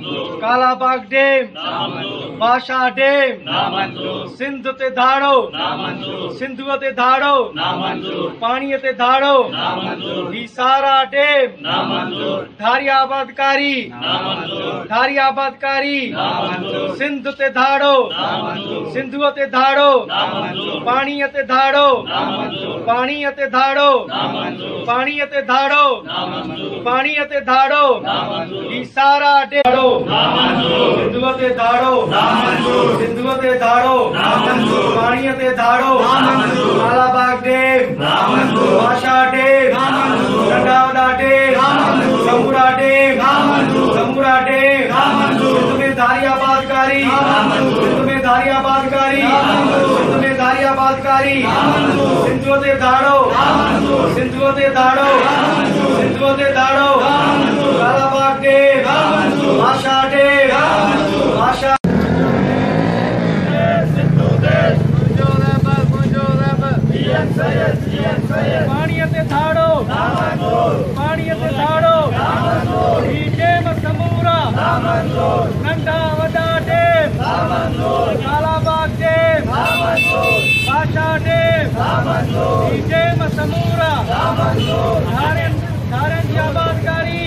Kalabagh dam, बादशाह dam, Sindh ते धाड़ो, सिंधुअ ते धाड़ो, पाणीअ ते धाड़ो, हिसारा डैम, धारी आबादकारी, धारी आबादकारी, सिंध ते धाड़ो, सिंधुअ ते धाड़ो, पाणीअ ते धाड़ो, पाणीअ ते धाड़ो, पाणीअ ते धाड़ो, पाणीअ ते धाड़ो, हिसारा डैम, सिंधुअ ते धाड़ो, सिंधुअ ते धाड़ो, पाणीअ ते धाड़ो, कालाबाग डैम, बादशाह डैम, नंढा वॾा डैम, समूरा डैम, समूरा डैम, सिंध में धारी आबादकारी, सिंध में धारी आबादकारी, सिंध में धारी आबादकारी, सिंधुअ ते धाड़ो, सिंधुअ ते धाड़ो, सिंधुअ ते धाड़ो, कालाबाग डैम, बादशाह डैम, बादशाह पाणीअ ते धाड़ो, पाणीअ ते धाड़ो, ही डैम समूरा, नंढा वॾा डैम, कालाबाग डैम, बादशाह डैम, ही डैम समूरा, धारनि जी आबादकारी,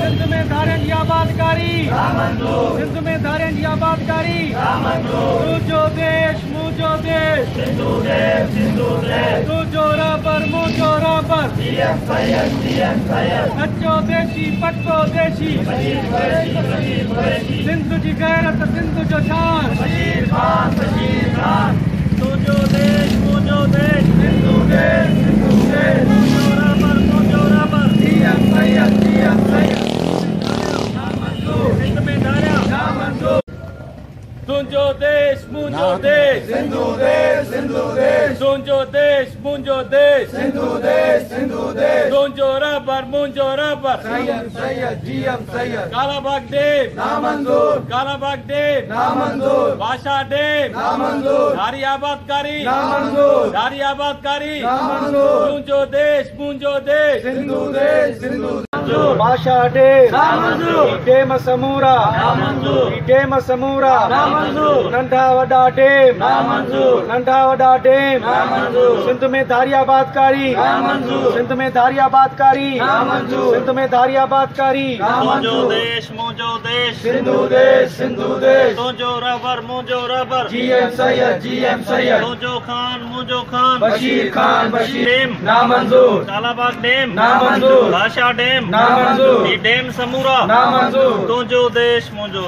सिंध में धारनि जी आबादकारी, सिंध में धारनि जी आबादकारी, तुंहिंजो देश मुंहिंजो देश, तुंहिंजो रबर मुंहिंजो रबर, कच्चो देशी पक्को देशी, सिंध जी गैरत, सिंध जो शान, तुंहिंजो देश मुंहिंजो देश, सिंधु देश, सिंधु देश, तुंहिंजो रबर मुंहिंजो रबर, सिंध में धारिया, तुंहिंजो देश मुंहिंजो देश, सिंधु देश, सिंधु देश, तुंहिंजो देश मुंहिंजो देश, सिंधु देश, सिंधु देश, तुंहिंजो रबर मुंहिंजो रबर, कालाबाग डैम नामंजूर, कालाबाग डैम नामंजूर, बादशाह डैम नामंजूर, धारी आबादकारी नामंजूर, धारी आबादकारी नामंजूर, तुंहिंजो देश मुंहिंजो देश, सिंधु देश, सिंधु बादशाह डैम नामंजूर, डैम समूरा नामंजूर, डैम समूरा नामंजूर, नंढा वॾा डैम नामंजूर, नंढा वॾा डैम नामंजूर, सिंध में धारी आबादकारी नामंजूर, सिंध में धारी आबादकारी नामंजूर, सिंध में धारी आबादकारी, तुंहिंजो देश मुंहिंजो देश, सिंधु देश, सिंधु देश, तुंहिंजो रबर मुंहिंजो rubber, GM Syed, GM Syed, तुंहिंजो खान मुंहिंजो खान, बशीर खान, बशीर डैम नामंजूर, कालाबाग डैम नामंजूर, बादशाह डैम नामंजूर, ही डैम समूरा नामंजूर, तुंहिंजो देश मुंहिंजो